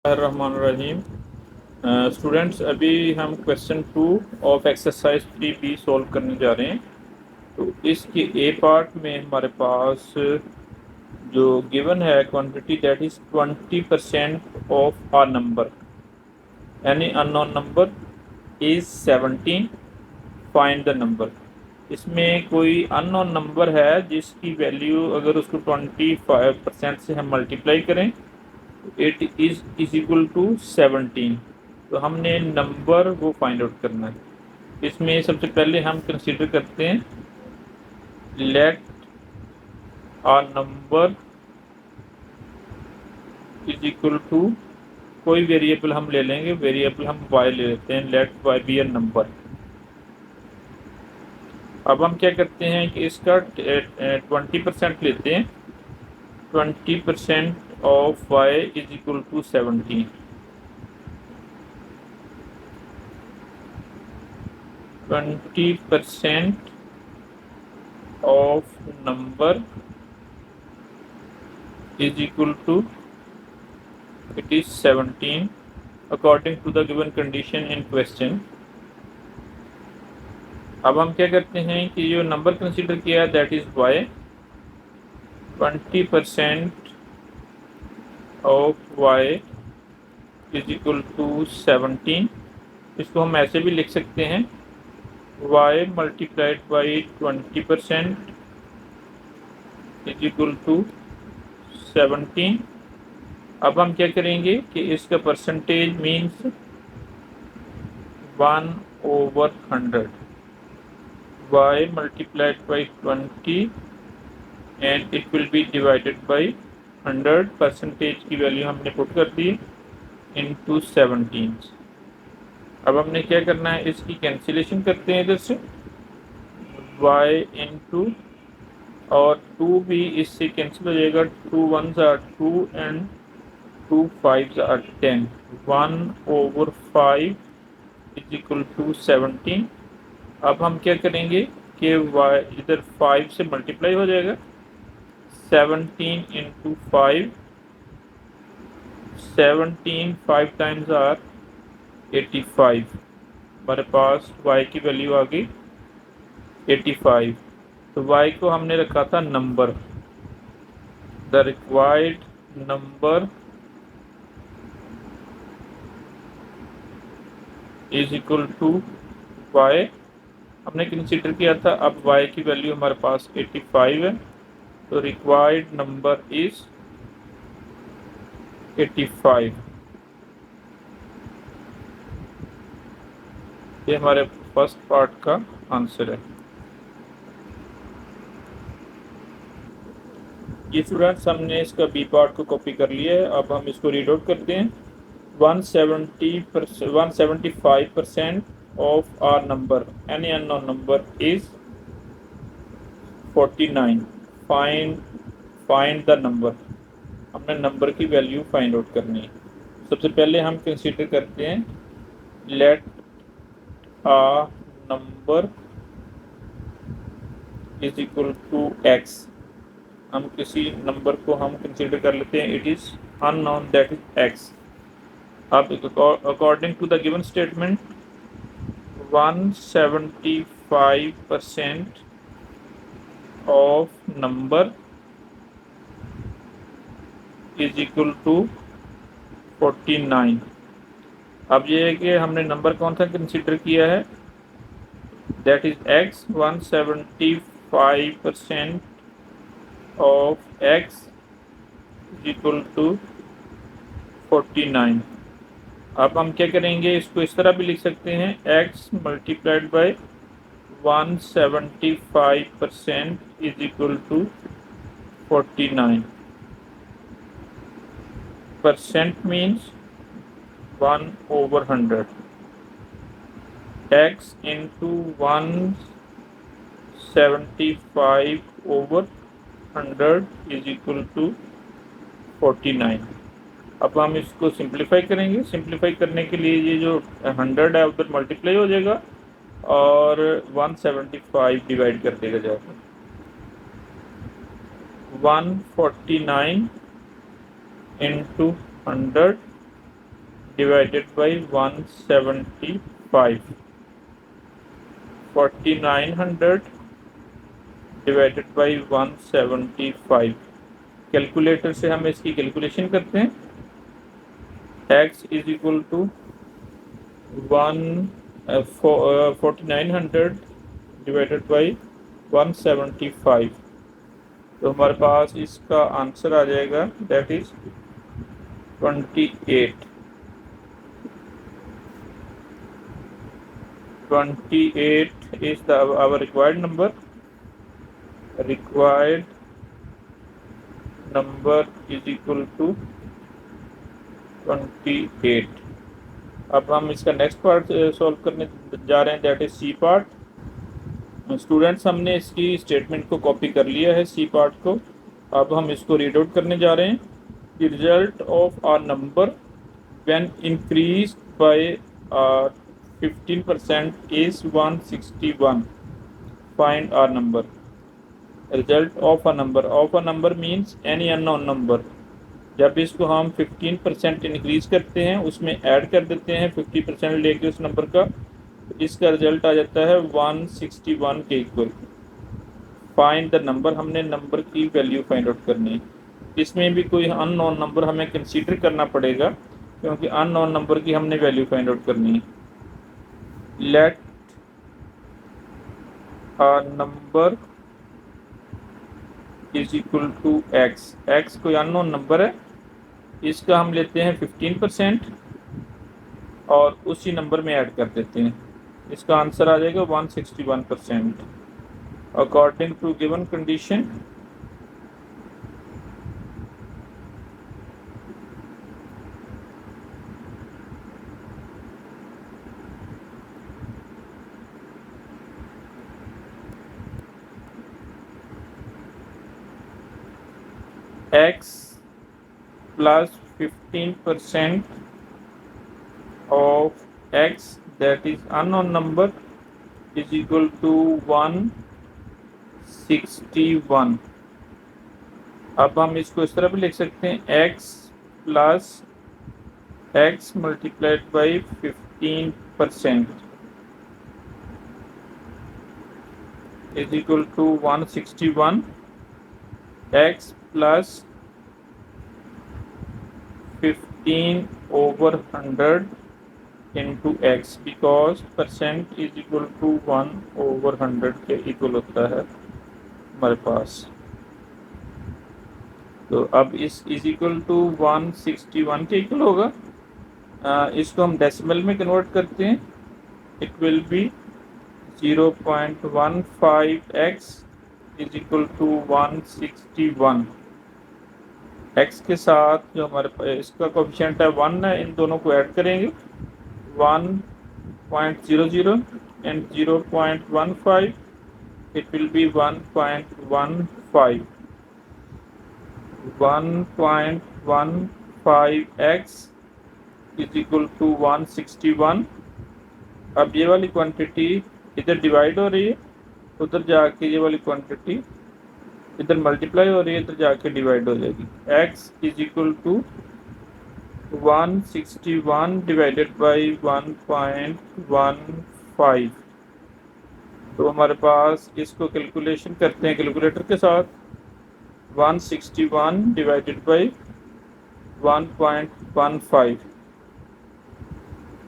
रहमान रहीम। Students, अभी हम question 2 of exercise 3B solve करने जा रहे हैं। तो इसके ए पार्ट में हमारे पास जो गिवन है quantity that is 20% of a number, any unknown number is 17, find the number. इसमें कोई अननोन नंबर है जिसकी वैल्यू अगर उसको 25% से हम मल्टीप्लाई करें, इट इज इक्वल टू 17। तो हमने नंबर वो फाइंड आउट करना है। इसमें सबसे पहले हम कंसीडर करते हैं let a number is equal to, कोई वेरिएबल हम ले लेंगे, वेरिएबल हम y ले लेते हैं, let y be a number. अब हम क्या करते हैं कि इसका 20% लेते हैं। 20% of y is equal to 17। 20% of number is equal to, it is 17 according to the given condition in question। अब हम क्या करते हैं कि जो नंबर कंसीडर किया है that is y। 20% of y is equal to 17। इसको हम ऐसे भी लिख सकते हैं y multiplied by 20% is equal to 17। अब हम क्या करेंगे कि इसका percentage means 1/100, y multiplied by 20 and it will be divided by 100। Percentage की वैल्यू हमने पुट कर दी इंटू 17। अब हमने क्या करना है, इसकी कैंसिलेशन करते हैं इधर से, y इंटू और 2 भी इससे कैंसिल हो जाएगा। 2 1s are 2 and 2 5s are 10। 1/5 is equal to 17। अब हम क्या करेंगे कि y इधर 5 से मल्टीप्लाई हो जाएगा। 17 इंटू 5, 17 5 टाइम्स आर 85। हमारे पास y की वैल्यू आ गई 85। तो y को हमने रखा था number, the required number is equal to y हमने कंसीडर किया था। अब y की वैल्यू हमारे पास 85 है, तो रिक्वायर्ड नंबर इज 85। ये हमारे फर्स्ट पार्ट का आंसर है। ये स्टूडेंट्स, हमने इसका बी पार्ट को कॉपी कर लिया है। अब हम इसको रीड आउट करते हैं। 175% of our number, any unknown number is 49। Find the number. हमने नंबर की वैल्यू फाइंड आउट करनी है। सबसे पहले हम कंसीडर करते हैं let a number is equal to x। हम किसी नंबर को हम कंसीडर कर लेते हैं, it is unknown that is x। अब according to the given statement 175% of number is equal to 49। अब ये है कि हमने नंबर कौन सा कंसीडर किया है, that is x। 175% of x is equal to 49। अब हम क्या करेंगे, इसको इस तरह भी लिख सकते हैं, x multiplied by 175% is equal to 49। Percent means 1/100। x into 175/100 is equal to 49। अब हम इसको सिंप्लीफाई करेंगे। सिंप्लीफाई करने के लिए ये जो 100 है उधर मल्टीप्लाई हो जाएगा और 175 डिवाइड कर देगा जाकर। 149 into 100 divided by 175. 4900 divided by 175. Calculator से हम इसकी कैलकुलेशन करते हैं। x is equal to 4900 divided by 175। तो हमारे पास इसका आंसर आ जाएगा that is 28। 28 is our required number. Required number is equal to 28. अब हम इसका नेक्स्ट पार्ट सॉल्व करने जा रहे हैं, that is C part. Students, हमने इसकी स्टेटमेंट को कॉपी कर लिया है, सी पार्ट को। अब हम इसको रीड आउट करने जा रहे हैं। The result of our number when increase by 15% is 161. Find our number. Result of a number. Of a number means any unknown number. जब इसको हम 15% इंक्रीज करते हैं, उसमें ऐड कर देते हैं 50% लेके उस नंबर का, तो इसका रिजल्ट आ जाता है 161 के इक्वल। फाइंड द नंबर, हमने नंबर की वैल्यू फाइंड आउट करनी है। इसमें भी कोई अननोन नंबर हमें कंसीडर करना पड़ेगा, क्योंकि अननोन नंबर की हमने वैल्यू फाइंड आउट करनी है। Let a number is equal to x. x कोई अननोन नंबर है, इसका हम लेते हैं 15% और उसी नंबर में ऐड कर देते हैं। इसका आंसर आ जाएगा 161%। According to given condition x plus 15% of x, that is unknown number, is equal to 161। अब हम इसको इस तरह भी लिख सकते हैं, x plus x multiplied by 15% is equal to 161। x plus 15/100 into x, because percent is equal to 1/100 के इक्वल होता है हमारे पास। तो अब इस इज इक्वल टू 161 के इक्वल होगा। इसको हम डेसिमल में कन्वर्ट करते हैं, it will be 0.15x is equal to 161। x के साथ जो हमारे इसका कोफिशिएंट है 1 है, इन दोनों को ऐड करेंगे, 1.00 and 0.15, it will be 1.15। 1.15x is equal to 161। अब ये वाली क्वांटिटी इधर डिवाइड हो रही है, उधर जाके ये वाली क्वांटिटी इधर मल्टीप्लाई हो रही है, इधर जाके डिवाइड हो जाएगी। x is equal to 161 divided by 1.15। तो हमारे पास इसको कैलकुलेशन करते हैं कैलकुलेटर के साथ। 161 डिवाइडेड बाई 1.15,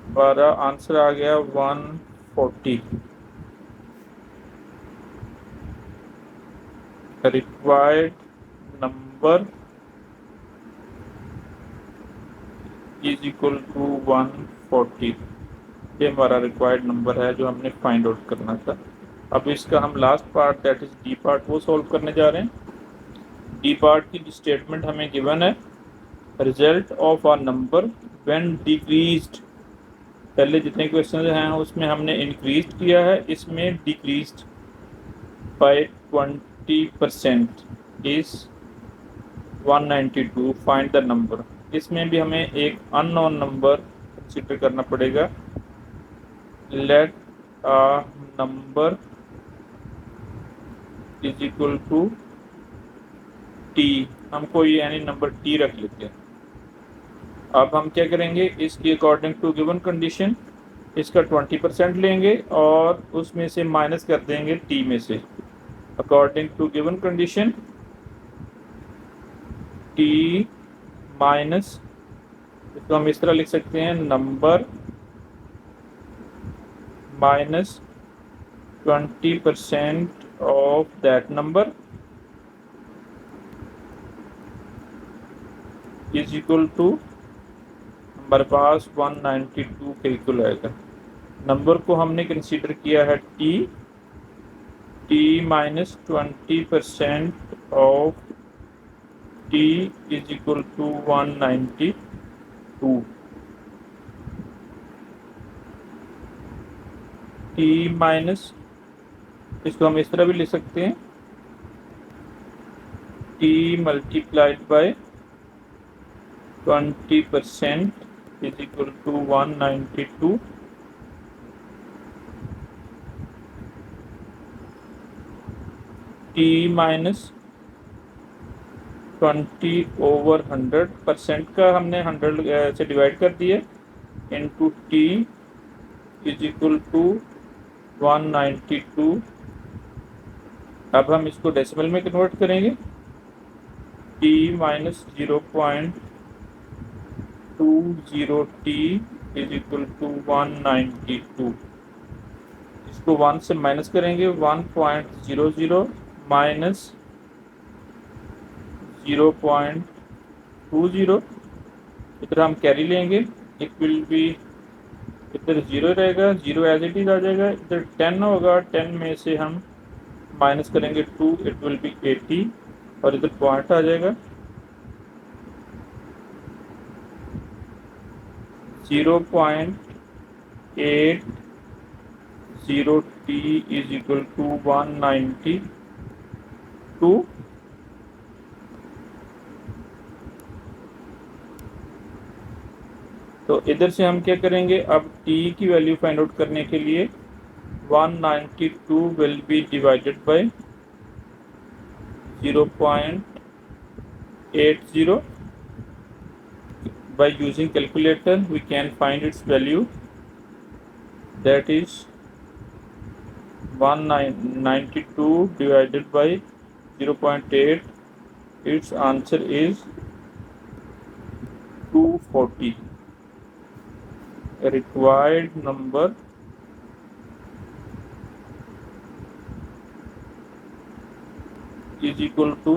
हमारा आंसर आ गया 140। Required number is equal to 140। ये हमारा रिक्वायर्ड नंबर है जो हमने फाइंड आउट करना था। अब इसका हम last part that is D part वो सॉल्व करने जा रहे हैं। डी पार्ट की स्टेटमेंट हमें गिवन है, result of a number when decreased. पहले जितने क्वेश्चन हैं उसमें हमने इंक्रीज किया है, इसमें decreased by 20% is 192। Find the number. इसमें भी हमें एक अननोन नंबर कंसीडर करना पड़ेगा। Let a number is equal to T, हम कोई यानी नंबर टी रख लेते हैं। अब हम क्या करेंगे, इसकी अकॉर्डिंग टू गिवन कंडीशन इसका 20% लेंगे और उसमें से माइनस कर देंगे टी में से। According to given condition T minus, इसको हम इस तरह लिख सकते हैं, number minus 20% of that number is equal to, हमारे पास 192 के इक्वल आएगा। नंबर को हमने कंसीडर किया है T minus 20% of T is equal to 192। T minus, इसको हम इस तरह भी लिख सकते हैं, T multiplied by 20% is equal to 192। T minus 20/100% का हमने 100 से डिवाइड कर दिया into T is equal to 192। अब हम इसको डेसिमल में कन्वर्ट करेंगे, T minus 0.20 T is equal to 192। इसको 1 से माइनस करेंगे, 1.00 माइनस 0.20, इधर हम कैरी लेंगे, इट विल बी, इधर 0 रहेगा, 0 एज इट इज आ जाएगा, इधर 10 होगा, 10 में से हम माइनस करेंगे 2, इट विल बी 80 और इधर पॉइंट आ जाएगा 0.80 टी इज इक्वल टू 192। तो इधर से हम क्या करेंगे, अब t की वैल्यू फाइंड आउट करने के लिए 192 will be divided by 0.80। by using calculator we can find its value, that is 192 divided by 0.8, its answer is 240। required number is equal to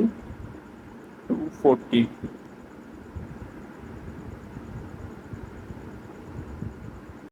240।